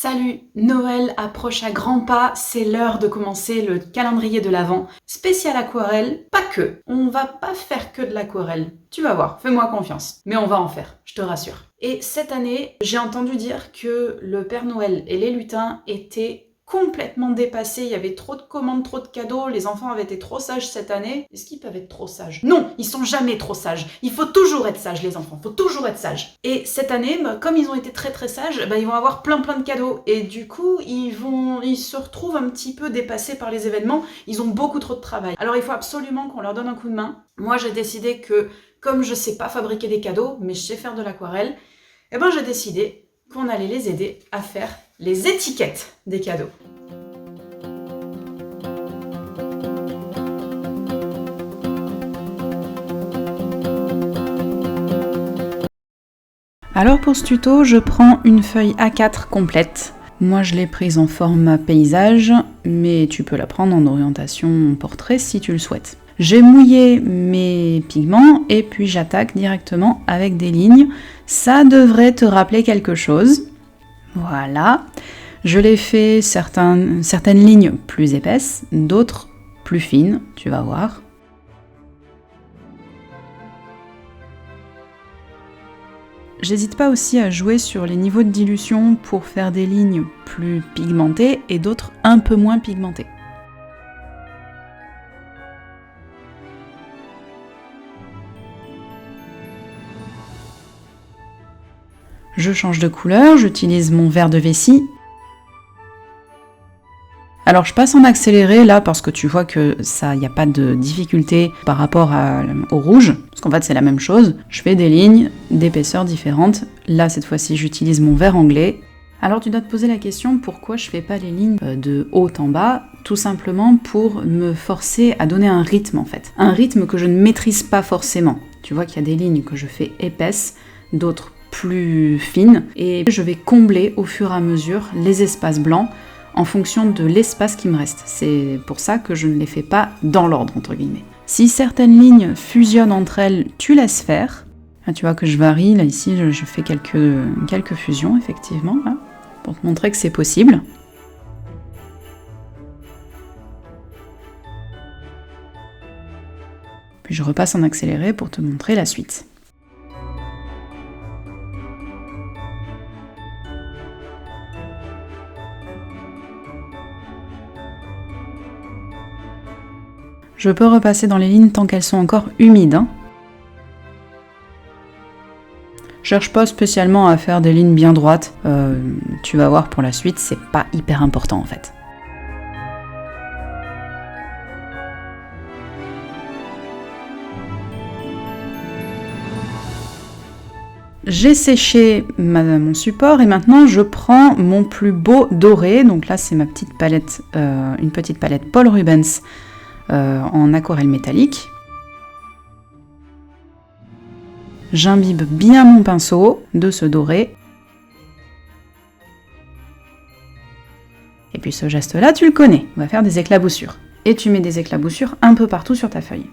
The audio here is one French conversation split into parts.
Salut, Noël approche à grands pas, c'est l'heure de commencer le calendrier de l'Avent. Spécial aquarelle, pas que. On va pas faire que de l'aquarelle. Tu vas voir, fais-moi confiance. Mais on va en faire, je te rassure. Et cette année, j'ai entendu dire que le Père Noël et les lutins étaient complètement dépassés, il y avait trop de commandes, trop de cadeaux, les enfants avaient été trop sages cette année. Est-ce qu'ils peuvent être trop sages? Non, ils sont jamais trop sages. Il faut toujours être sage les enfants, faut toujours être sage. Et cette année, comme ils ont été très très sages, ils vont avoir plein de cadeaux. Et du coup, ils se retrouvent un petit peu dépassés par les événements, ils ont beaucoup trop de travail. Alors il faut absolument qu'on leur donne un coup de main. Moi j'ai décidé que, comme je sais pas fabriquer des cadeaux, mais je sais faire de l'aquarelle, j'ai décidé qu'on allait les aider à faire les étiquettes des cadeaux. Alors pour ce tuto, je prends une feuille A4 complète. Moi je l'ai prise en format paysage, mais tu peux la prendre en orientation portrait si tu le souhaites. J'ai mouillé mes pigments et puis j'attaque directement avec des lignes. Ça devrait te rappeler quelque chose. Voilà. Je l'ai fait certaines lignes plus épaisses, d'autres plus fines, tu vas voir. J'hésite pas aussi à jouer sur les niveaux de dilution pour faire des lignes plus pigmentées et d'autres un peu moins pigmentées. Je change de couleur, j'utilise mon verre de vessie. Alors je passe en accéléré là parce que tu vois que ça, il n'y a pas de difficulté par rapport au rouge, parce qu'en fait c'est la même chose. Je fais des lignes d'épaisseur différentes. Là cette fois-ci j'utilise mon verre anglais. Alors tu dois te poser la question pourquoi je fais pas les lignes de haut en bas, tout simplement pour me forcer à donner un rythme en fait. Un rythme que je ne maîtrise pas forcément. Tu vois qu'il y a des lignes que je fais épaisses, d'autres plus fines, et je vais combler au fur et à mesure les espaces blancs en fonction de l'espace qui me reste. C'est pour ça que je ne les fais pas dans l'ordre, entre guillemets. Si certaines lignes fusionnent entre elles, tu laisses faire. Là, tu vois que je varie, là ici je fais quelques fusions, effectivement, là, pour te montrer que c'est possible. Puis je repasse en accéléré pour te montrer la suite. Je peux repasser dans les lignes tant qu'elles sont encore humides. Cherche pas spécialement à faire des lignes bien droites. Tu vas voir pour la suite, c'est pas hyper important en fait. J'ai séché mon support et maintenant je prends mon plus beau doré. Donc là c'est ma petite palette, une petite palette Paul Rubens en aquarelle métallique. J'imbibe bien mon pinceau de ce doré. Et puis ce geste-là, tu le connais, on va faire des éclaboussures. Et tu mets des éclaboussures un peu partout sur ta feuille.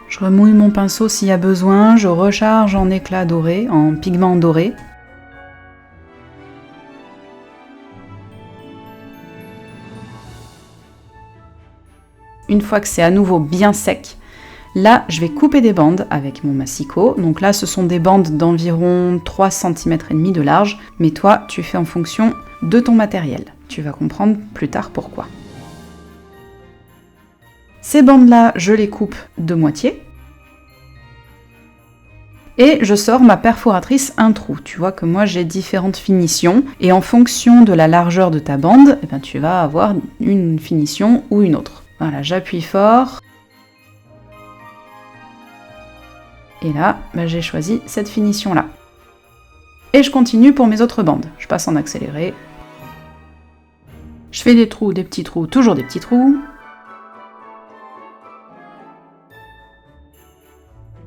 Je remouille mon pinceau s'il y a besoin, je recharge en éclat doré, en pigment doré. Une fois que c'est à nouveau bien sec, là je vais couper des bandes avec mon massicot. Donc là ce sont des bandes d'environ 3,5 cm de large, mais toi tu fais en fonction de ton matériel. Tu vas comprendre plus tard pourquoi. Ces bandes-là, je les coupe de moitié. Et je sors ma perforatrice un trou. Tu vois que moi j'ai différentes finitions et en fonction de la largeur de ta bande, tu vas avoir une finition ou une autre. Voilà, j'appuie fort. Et là, j'ai choisi cette finition-là. Et je continue pour mes autres bandes. Je passe en accéléré. Je fais des trous, des petits trous, toujours des petits trous.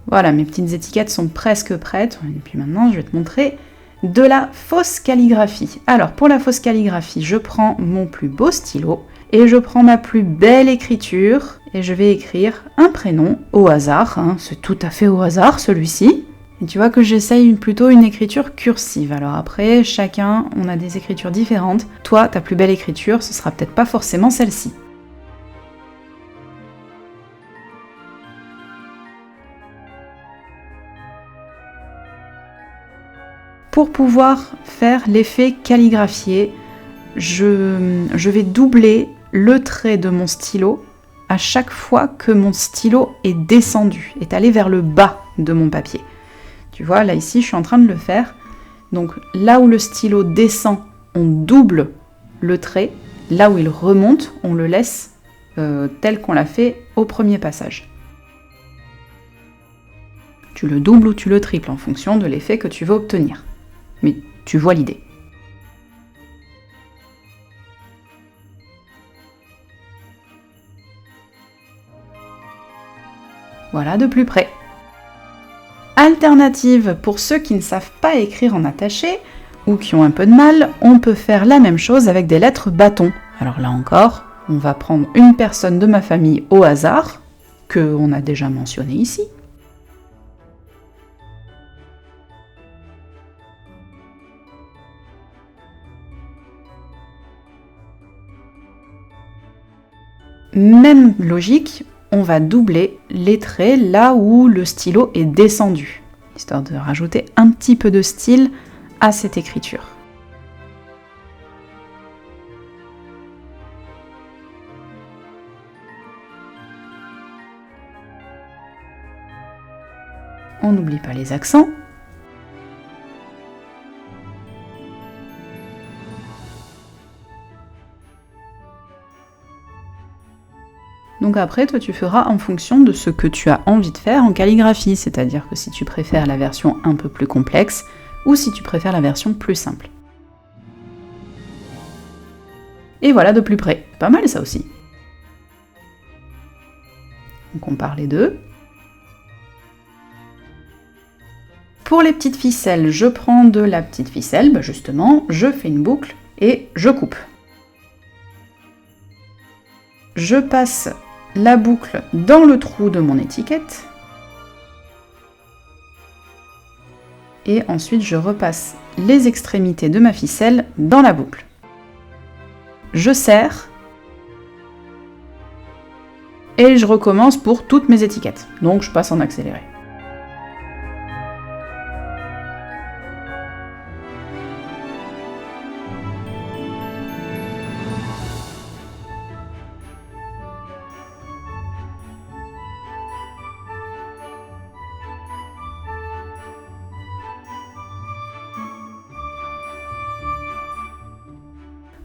Voilà, mes petites étiquettes sont presque prêtes. Et puis maintenant, je vais te montrer de la fausse calligraphie. Alors, pour la fausse calligraphie, je prends mon plus beau stylo et je prends ma plus belle écriture et je vais écrire un prénom au hasard. Hein. C'est tout à fait au hasard, celui-ci. Et tu vois que j'essaye plutôt une écriture cursive. Alors après, chacun, on a des écritures différentes. Toi, ta plus belle écriture, ce sera peut-être pas forcément celle-ci. Pour pouvoir faire l'effet calligraphié, je vais doubler le trait de mon stylo à chaque fois que mon stylo est descendu, est allé vers le bas de mon papier. Tu vois, là ici, je suis en train de le faire. Donc là où le stylo descend, on double le trait. Là où il remonte, on le laisse tel qu'on l'a fait au premier passage. Tu le doubles ou tu le triples en fonction de l'effet que tu veux obtenir. Mais tu vois l'idée. Voilà de plus près. Alternative, pour ceux qui ne savent pas écrire en attaché ou qui ont un peu de mal, on peut faire la même chose avec des lettres bâtons. Alors là encore, on va prendre une personne de ma famille au hasard, qu'on a déjà mentionné ici. Même logique, on va doubler les traits là où le stylo est descendu, histoire de rajouter un petit peu de style à cette écriture. On n'oublie pas les accents. Donc après, toi, tu feras en fonction de ce que tu as envie de faire en calligraphie, c'est-à-dire que si tu préfères la version un peu plus complexe ou si tu préfères la version plus simple. Et voilà de plus près. Pas mal ça aussi. On compare les deux. Pour les petites ficelles, je prends de la petite ficelle, justement, je fais une boucle et je coupe. Je passe la boucle dans le trou de mon étiquette. Et ensuite, je repasse les extrémités de ma ficelle dans la boucle. Je serre. Et je recommence pour toutes mes étiquettes. Donc, je passe en accéléré.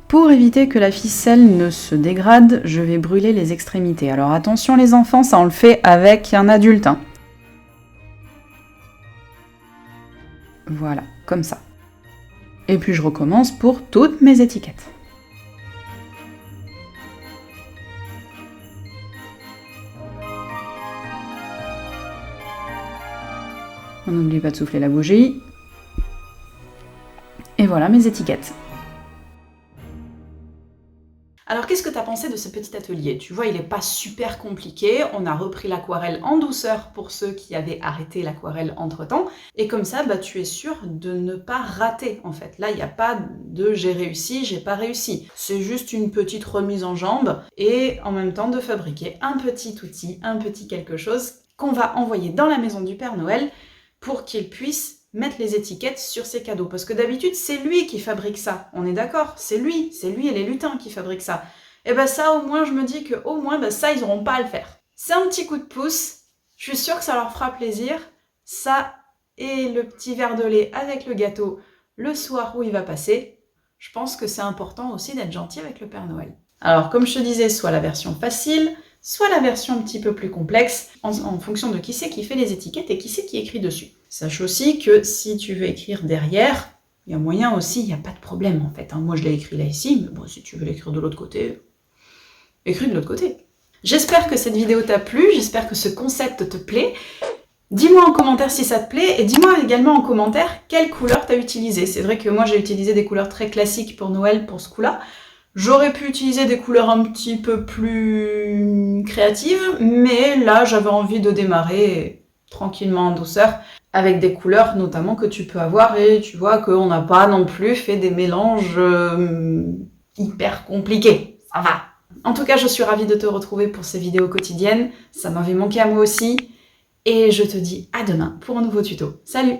Pour éviter que la ficelle ne se dégrade, je vais brûler les extrémités. Alors attention les enfants, ça on le fait avec un adulte. Hein. Voilà, comme ça. Et puis je recommence pour toutes mes étiquettes. On n'oublie pas de souffler la bougie. Et voilà mes étiquettes. Alors qu'est-ce que tu as pensé de ce petit atelier? Tu vois, il n'est pas super compliqué, on a repris l'aquarelle en douceur pour ceux qui avaient arrêté l'aquarelle entre-temps, et comme ça, tu es sûr de ne pas rater en fait. Là, il n'y a pas de j'ai réussi, j'ai pas réussi. C'est juste une petite remise en jambe, et en même temps de fabriquer un petit outil, un petit quelque chose qu'on va envoyer dans la maison du Père Noël pour qu'il puisse mettre les étiquettes sur ses cadeaux. Parce que d'habitude, c'est lui qui fabrique ça. On est d'accord? C'est lui et les lutins qui fabriquent ça. Et ça, au moins, je me dis que au moins, ça, ils n'auront pas à le faire. C'est un petit coup de pouce. Je suis sûre que ça leur fera plaisir. Ça et le petit verre de lait avec le gâteau le soir où il va passer. Je pense que c'est important aussi d'être gentil avec le Père Noël. Alors, comme je te disais, soit la version facile, soit la version un petit peu plus complexe, en fonction de qui c'est qui fait les étiquettes et qui c'est qui écrit dessus. Sache aussi que si tu veux écrire derrière, il y a moyen aussi, il n'y a pas de problème en fait. Moi je l'ai écrit là ici, mais bon, si tu veux l'écrire de l'autre côté, écris de l'autre côté. J'espère que cette vidéo t'a plu, j'espère que ce concept te plaît. Dis-moi en commentaire si ça te plaît, et dis-moi également en commentaire quelle couleur t'as utilisé. C'est vrai que moi j'ai utilisé des couleurs très classiques pour Noël pour ce coup-là. J'aurais pu utiliser des couleurs un petit peu plus créatives, mais là j'avais envie de démarrer tranquillement en douceur avec des couleurs notamment que tu peux avoir, et tu vois qu'on n'a pas non plus fait des mélanges hyper compliqués. Ça va. En tout cas, je suis ravie de te retrouver pour ces vidéos quotidiennes. Ça m'avait manqué à moi aussi. Et je te dis à demain pour un nouveau tuto. Salut!